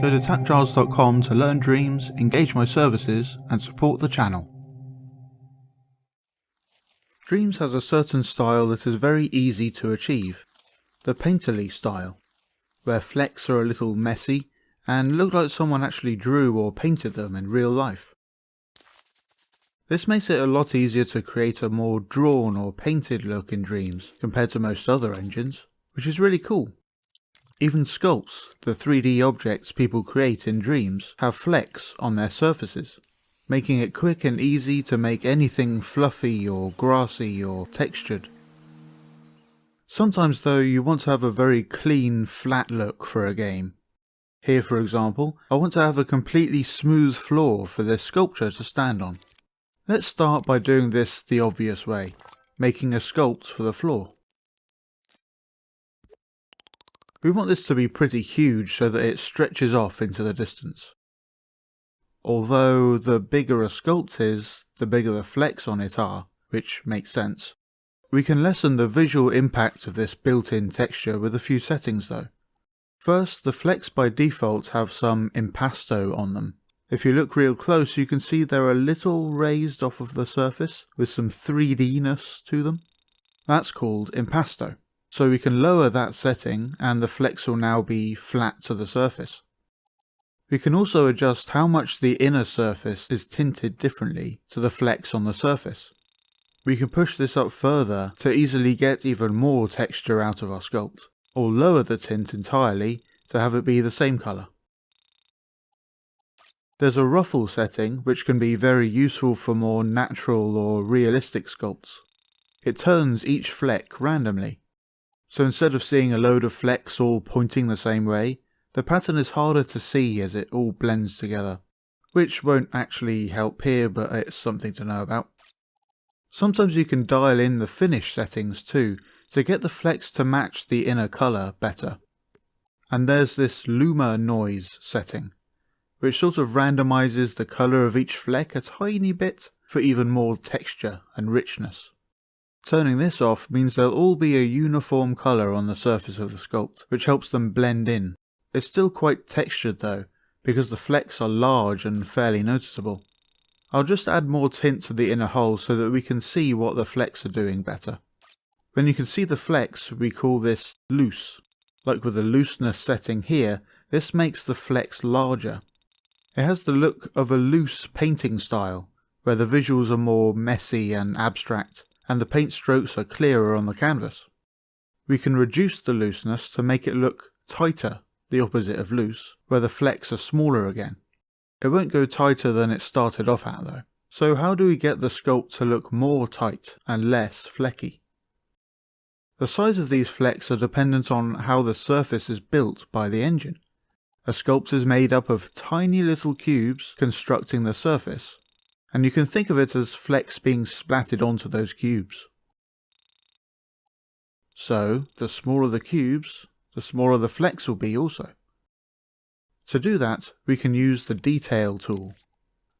Go to TAPgiles.com to learn dreams, engage my services, and support the channel. Dreams has a certain style that is very easy to achieve, the painterly style, where flecks are a little messy and look like someone actually drew or painted them in real life. This makes it a lot easier to create a more drawn or painted look in Dreams compared to most other engines, which is really cool. Even sculpts, the 3D objects people create in Dreams, have flecks on their surfaces, making it quick and easy to make anything fluffy or grassy or textured. Sometimes though you want to have a very clean, flat look for a game. Here for example, I want to have a completely smooth floor for this sculpture to stand on. Let's start by doing this the obvious way, making a sculpt for the floor. We want this to be pretty huge so that it stretches off into the distance. Although the bigger a sculpt is, the bigger the flecks on it are, which makes sense. We can lessen the visual impact of this built-in texture with a few settings though. First, the flecks by default have some impasto on them. If you look real close, you can see they're a little raised off of the surface with some 3D-ness to them. That's called impasto. So we can lower that setting and the flecks will now be flat to the surface. We can also adjust how much the inner surface is tinted differently to the flecks on the surface. We can push this up further to easily get even more texture out of our sculpt, or lower the tint entirely to have it be the same colour. There's a ruffle setting which can be very useful for more natural or realistic sculpts. It turns each fleck randomly. So instead of seeing a load of flecks all pointing the same way, the pattern is harder to see as it all blends together, which won't actually help here, but it's something to know about. Sometimes you can dial in the finish settings too, to get the flecks to match the inner colour better. And there's this luma noise setting, which sort of randomises the colour of each fleck a tiny bit for even more texture and richness. Turning this off means there'll all be a uniform colour on the surface of the sculpt, which helps them blend in. It's still quite textured though, because the flecks are large and fairly noticeable. I'll just add more tint to the inner hull so that we can see what the flecks are doing better. When you can see the flecks, we call this loose. Like with the looseness setting here, this makes the flecks larger. It has the look of a loose painting style, where the visuals are more messy and abstract, and the paint strokes are clearer on the canvas. We can reduce the looseness to make it look tighter, the opposite of loose, where the flecks are smaller again. It won't go tighter than it started off at though. So how do we get the sculpt to look more tight and less flecky? The size of these flecks are dependent on how the surface is built by the engine. A sculpt is made up of tiny little cubes constructing the surface, and you can think of it as flecks being splatted onto those cubes. So, the smaller the cubes, the smaller the flecks will be also. To do that, we can use the Detail tool.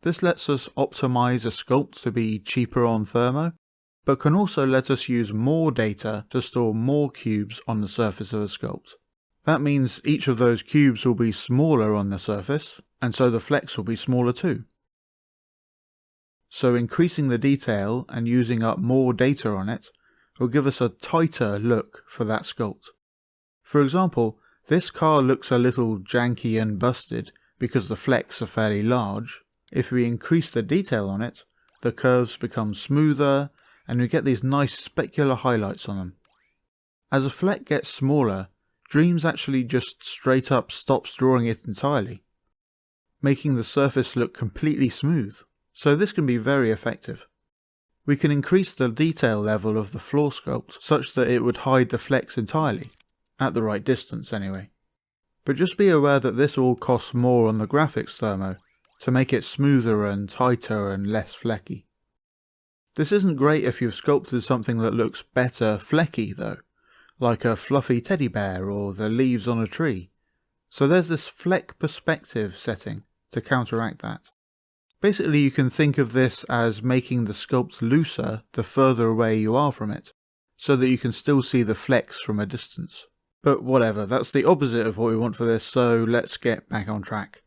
This lets us optimize a sculpt to be cheaper on thermo, but can also let us use more data to store more cubes on the surface of a sculpt. That means each of those cubes will be smaller on the surface, and so the flecks will be smaller too. So increasing the detail and using up more data on it will give us a tighter look for that sculpt. For example, this car looks a little janky and busted because the flecks are fairly large. If we increase the detail on it, the curves become smoother and we get these nice specular highlights on them. As a fleck gets smaller, Dreams actually just straight up stops drawing it entirely, making the surface look completely smooth. So this can be very effective. We can increase the detail level of the floor sculpt such that it would hide the flecks entirely, at the right distance anyway. But just be aware that this all costs more on the graphics thermo, to make it smoother and tighter and less flecky. This isn't great if you've sculpted something that looks better flecky though, like a fluffy teddy bear or the leaves on a tree. So there's this Fleck perspective setting to counteract that. Basically you can think of this as making the sculpt looser the further away you are from it, so that you can still see the flecks from a distance. But whatever, that's the opposite of what we want for this, so let's get back on track.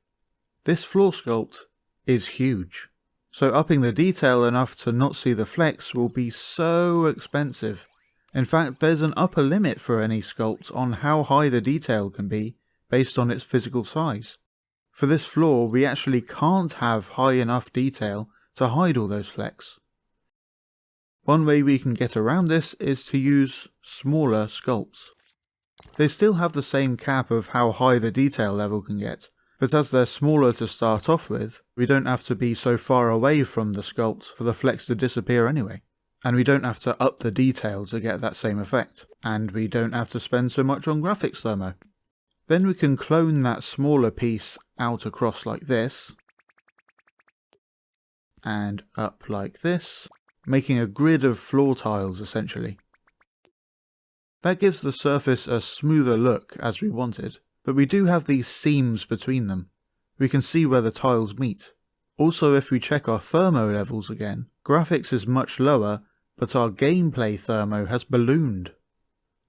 This floor sculpt is huge, so upping the detail enough to not see the flecks will be so expensive. In fact, there's an upper limit for any sculpt on how high the detail can be based on its physical size. For this floor, we actually can't have high enough detail to hide all those flecks. One way we can get around this is to use smaller sculpts. They still have the same cap of how high the detail level can get, but as they're smaller to start off with, we don't have to be so far away from the sculpt for the flecks to disappear anyway. And we don't have to up the detail to get that same effect. And we don't have to spend so much on graphics thermo. Then we can clone that smaller piece out across like this, and up like this, making a grid of floor tiles essentially. That gives the surface a smoother look as we wanted, but we do have these seams between them. We can see where the tiles meet. Also, if we check our thermo levels again, graphics is much lower, but our gameplay thermo has ballooned.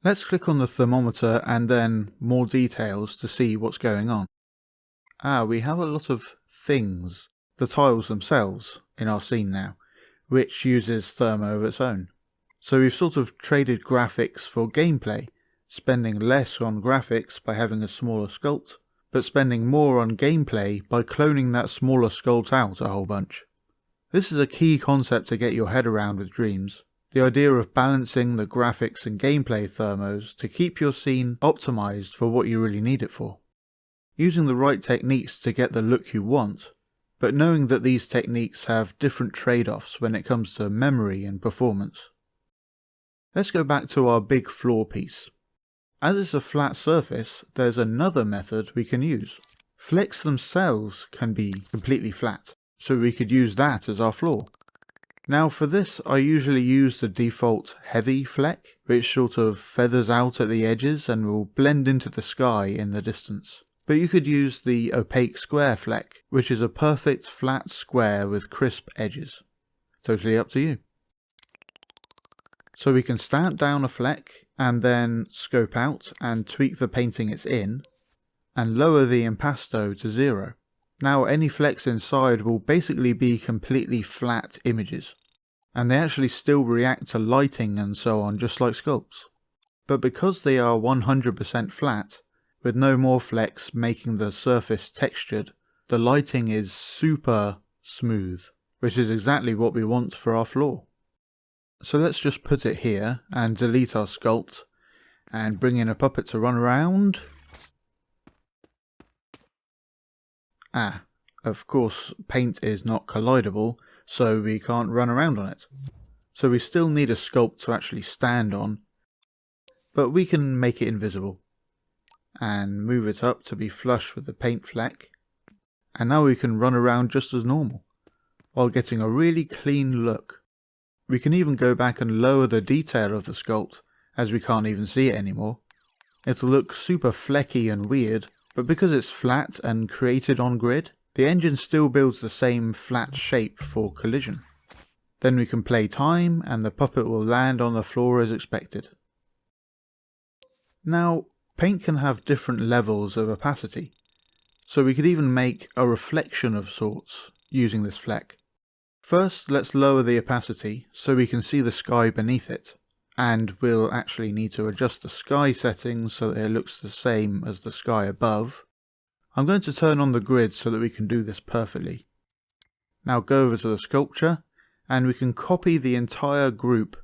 Let's click on the thermometer and then more details to see what's going on. We have a lot of things, the tiles themselves, in our scene now, which uses thermo of its own. So we've sort of traded graphics for gameplay, spending less on graphics by having a smaller sculpt, but spending more on gameplay by cloning that smaller sculpt out a whole bunch. This is a key concept to get your head around with Dreams, the idea of balancing the graphics and gameplay thermos to keep your scene optimized for what you really need it for. Using the right techniques to get the look you want, but knowing that these techniques have different trade-offs when it comes to memory and performance. Let's go back to our big floor piece. As it's a flat surface, there's another method we can use. Flecks themselves can be completely flat, so we could use that as our floor. Now for this I usually use the default heavy Fleck, which sort of feathers out at the edges and will blend into the sky in the distance. But you could use the opaque square Fleck, which is a perfect flat square with crisp edges. Totally up to you. So we can stamp down a Fleck and then scope out and tweak the painting it's in and lower the impasto to 0. Now any flecks inside will basically be completely flat images, and they actually still react to lighting and so on just like sculpts. But because they are 100% flat, with no more flecks making the surface textured, the lighting is super smooth, which is exactly what we want for our floor. So let's just put it here and delete our sculpt and bring in a puppet to run around. Of course paint is not collidable, so we can't run around on it. So we still need a sculpt to actually stand on, but we can make it invisible and move it up to be flush with the paint Fleck. And now we can run around just as normal, while getting a really clean look. We can even go back and lower the detail of the sculpt, as we can't even see it anymore. It'll look super flecky and weird, but because it's flat and created on grid, the engine still builds the same flat shape for collision. Then we can play time and the puppet will land on the floor as expected. Now, paint can have different levels of opacity, so we could even make a reflection of sorts using this Fleck. First, let's lower the opacity so we can see the sky beneath it, and we'll actually need to adjust the sky settings so that it looks the same as the sky above. I'm going to turn on the grid so that we can do this perfectly. Now go over to the sculpture, and we can copy the entire group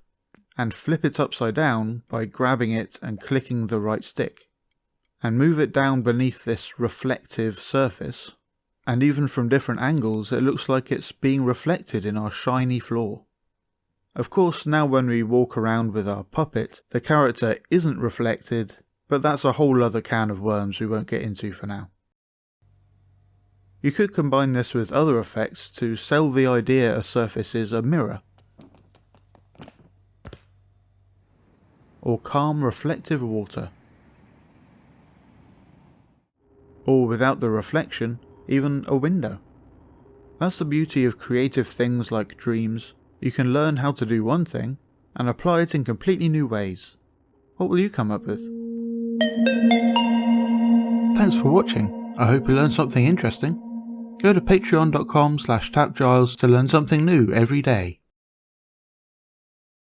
and flip it upside down by grabbing it and clicking the right stick, and move it down beneath this reflective surface. And even from different angles it looks like it's being reflected in our shiny floor. Of course, now when we walk around with our puppet, the character isn't reflected, but that's a whole other can of worms we won't get into for now. You could combine this with other effects to sell the idea a surface is a mirror, or calm reflective water, or without the reflection, even a window. That's the beauty of creative things like Dreams. You can learn how to do one thing and apply it in completely new ways. What will you come up with? Thanks for watching. I hope you learned something interesting. Go to patreon.com/TAPgiles to learn something new every day.